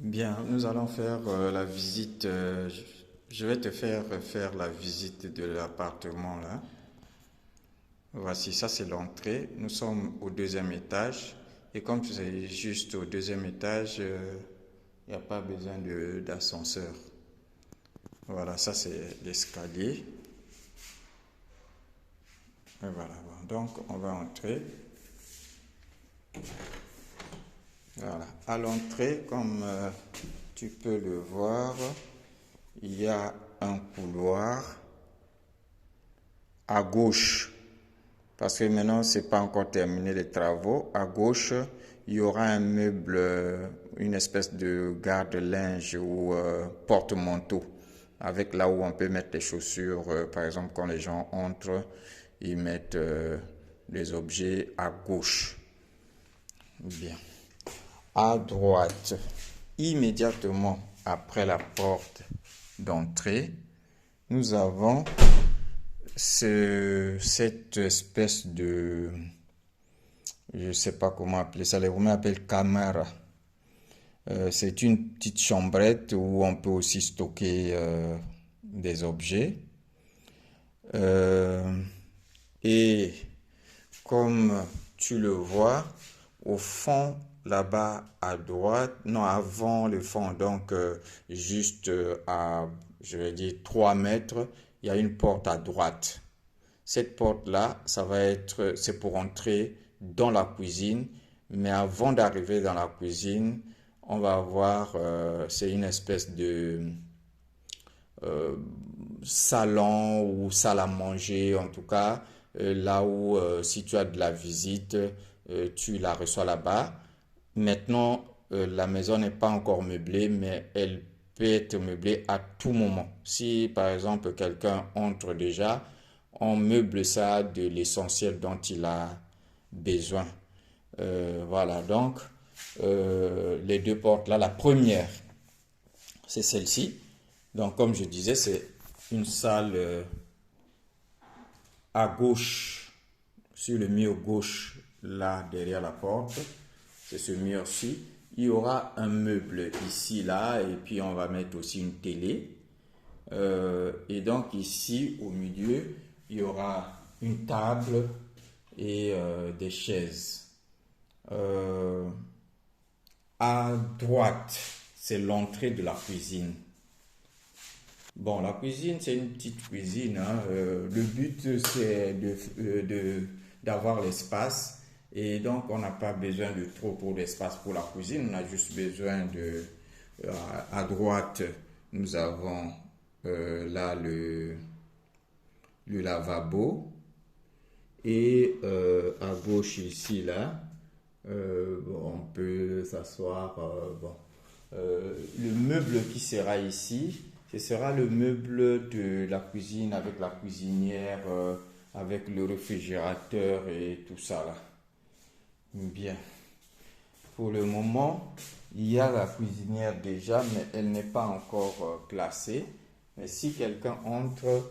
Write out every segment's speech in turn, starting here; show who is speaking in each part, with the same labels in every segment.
Speaker 1: Bien, nous allons faire la visite. Je vais te faire la visite de l'appartement là. Voici, ça c'est l'entrée. Nous sommes au deuxième étage. Et comme c'est juste au deuxième étage, il n'y a pas besoin d'ascenseur. Voilà, ça c'est l'escalier. Et voilà, bon. Donc on va entrer. Voilà, à l'entrée, comme tu peux le voir, il y a un couloir à gauche. Parce que maintenant, c'est pas encore terminé les travaux. À gauche, il y aura un meuble, une espèce de garde-linge ou porte-manteau, avec là où on peut mettre les chaussures. Par exemple, quand les gens entrent, ils mettent les objets à gauche. Bien. À droite, immédiatement après la porte d'entrée, nous avons cette espèce de, je ne sais pas comment appeler ça, les Roumains appellent camara. C'est une petite chambrette où on peut aussi stocker des objets. Euh, et comme tu le vois, au fond, là-bas à droite, non, avant le fond, donc juste à, je vais dire, 3 mètres, il y a une porte à droite. Cette porte-là, c'est pour entrer dans la cuisine. Mais avant d'arriver dans la cuisine, on va avoir, c'est une espèce de euh, salon ou salle à manger, en tout cas, là où si tu as de la visite, tu la reçois là-bas. Maintenant, la maison n'est pas encore meublée, mais elle peut être meublée à tout moment. Si par exemple quelqu'un entre déjà, on meuble ça de l'essentiel dont il a besoin. Voilà, donc les deux portes là, la première, c'est celle-ci. Donc comme je disais, c'est une salle à gauche, sur le mur gauche, là derrière la porte. C'est ce mur-ci. Il y aura un meuble ici, là, et puis on va mettre aussi une télé. Et donc ici, au milieu, il y aura une table et des chaises. Euh, à droite, c'est l'entrée de la cuisine. Bon, la cuisine, c'est une petite cuisine, hein. Le but, c'est d'avoir l'espace. Et donc, on n'a pas besoin de trop pour d'espace pour la cuisine. On a juste besoin de... à droite, nous avons là le lavabo. Et à gauche, ici, là, bon, on peut s'asseoir. Bon. Le meuble qui sera ici, ce sera le meuble de la cuisine avec la cuisinière, avec le réfrigérateur et tout ça là. Bien. Pour le moment, il y a la cuisinière déjà, mais elle n'est pas encore placée. Mais si quelqu'un entre,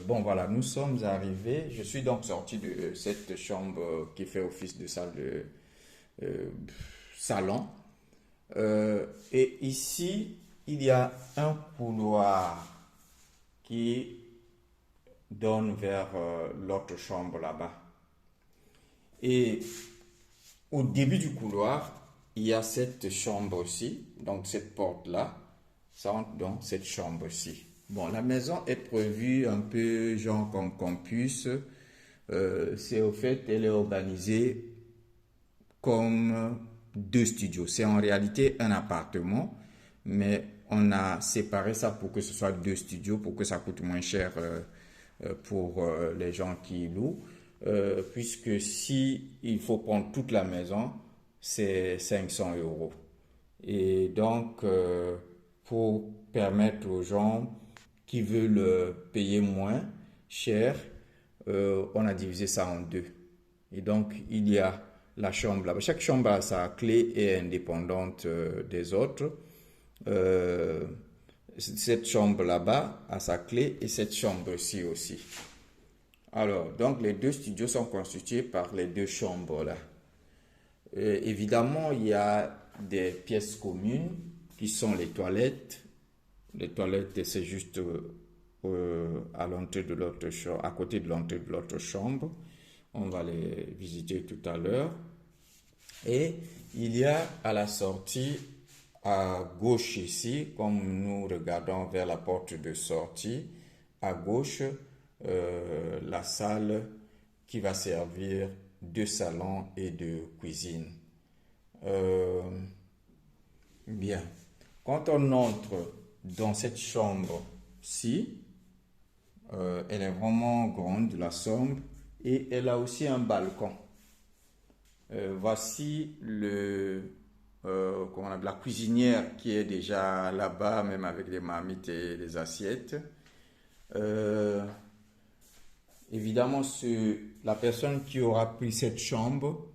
Speaker 1: bon voilà, nous sommes arrivés. Je suis donc sorti de cette chambre qui fait office de salle de euh, salon. Et ici, il y a un couloir qui donne vers l'autre chambre là-bas. Et au début du couloir, il y a cette chambre-ci, donc cette porte-là, ça entre dans cette chambre-ci. Bon, la maison est prévue un peu genre comme campus. C'est au fait, elle est organisée comme deux studios. C'est en réalité un appartement, mais on a séparé ça pour que ce soit deux studios, pour que ça coûte moins cher pour les gens qui louent. Puisque si il faut prendre toute la maison, c'est 500 euros. Et donc, pour permettre aux gens qui veulent payer moins cher, on a divisé ça en deux. Et donc, il y a la chambre là-bas. Chaque chambre a sa clé et est indépendante des autres. Euh, cette chambre là-bas a sa clé et cette chambre-ci aussi. Alors, donc les deux studios sont constitués par les deux chambres là. Évidemment, il y a des pièces communes qui sont les toilettes. Les toilettes, c'est juste à l'entrée de l'autre chambre, à côté de l'entrée de l'autre chambre. On va les visiter tout à l'heure. Et il y a à la sortie, à gauche ici, comme nous regardons vers la porte de sortie, à gauche, la salle qui va servir de salon et de cuisine. Bien. Quand on entre dans cette chambre-ci, elle est vraiment grande, la chambre, et elle a aussi un balcon. Voici la cuisinière qui est déjà là-bas, même avec des marmites et des assiettes. Évidemment, la personne qui aura pris cette chambre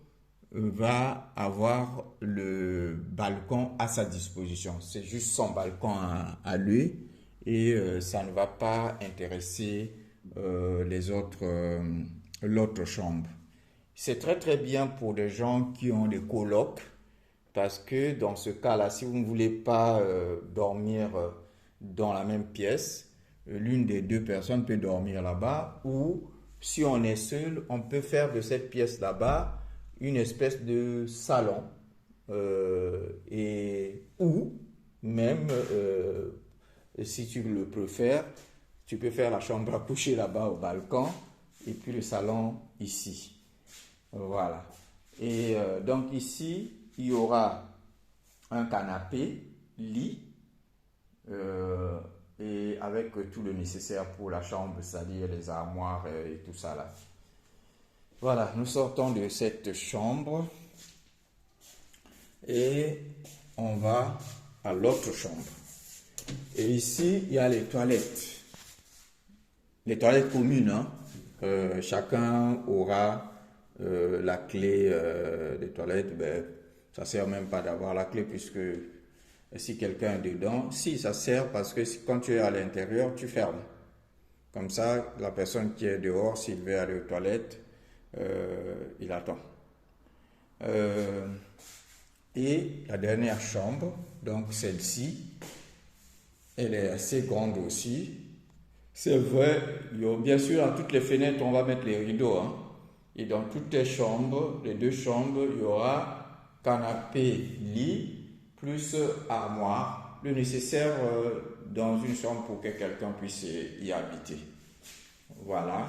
Speaker 1: va avoir le balcon à sa disposition. C'est juste son balcon à lui et ça ne va pas intéresser l'autre chambre. C'est très très bien pour des gens qui ont des colocs parce que dans ce cas-là, si vous ne voulez pas dormir dans la même pièce, l'une des deux personnes peut dormir là-bas ou si on est seul, on peut faire de cette pièce là-bas une espèce de salon ou même si tu le préfères, tu peux faire la chambre à coucher là-bas au balcon et puis le salon ici. Voilà. Et donc ici, il y aura un canapé, lit et avec tout le nécessaire pour la chambre, c'est-à-dire les armoires et tout ça là. Voilà, nous sortons de cette chambre et on va à l'autre chambre. Et ici, il y a les toilettes. Les toilettes communes, hein. Chacun aura la clé des toilettes. Ben, ça ne sert même pas d'avoir la clé puisque si quelqu'un est dedans, si ça sert parce que quand tu es à l'intérieur, tu fermes. Comme ça, la personne qui est dehors, s'il veut aller aux toilettes, il attend. Et la dernière chambre, donc celle-ci, elle est assez grande aussi. C'est vrai, bien sûr, dans toutes les fenêtres, on va mettre les rideaux. Hein. Et dans toutes les chambres, les deux chambres, il y aura canapé, lit, plus armoire, le nécessaire dans une chambre pour que quelqu'un puisse y habiter. Voilà.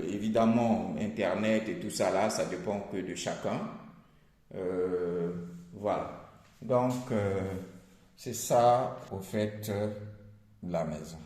Speaker 1: Évidemment, Internet et tout ça là, ça dépend que de chacun. Voilà. Donc, c'est ça, au fait, la maison.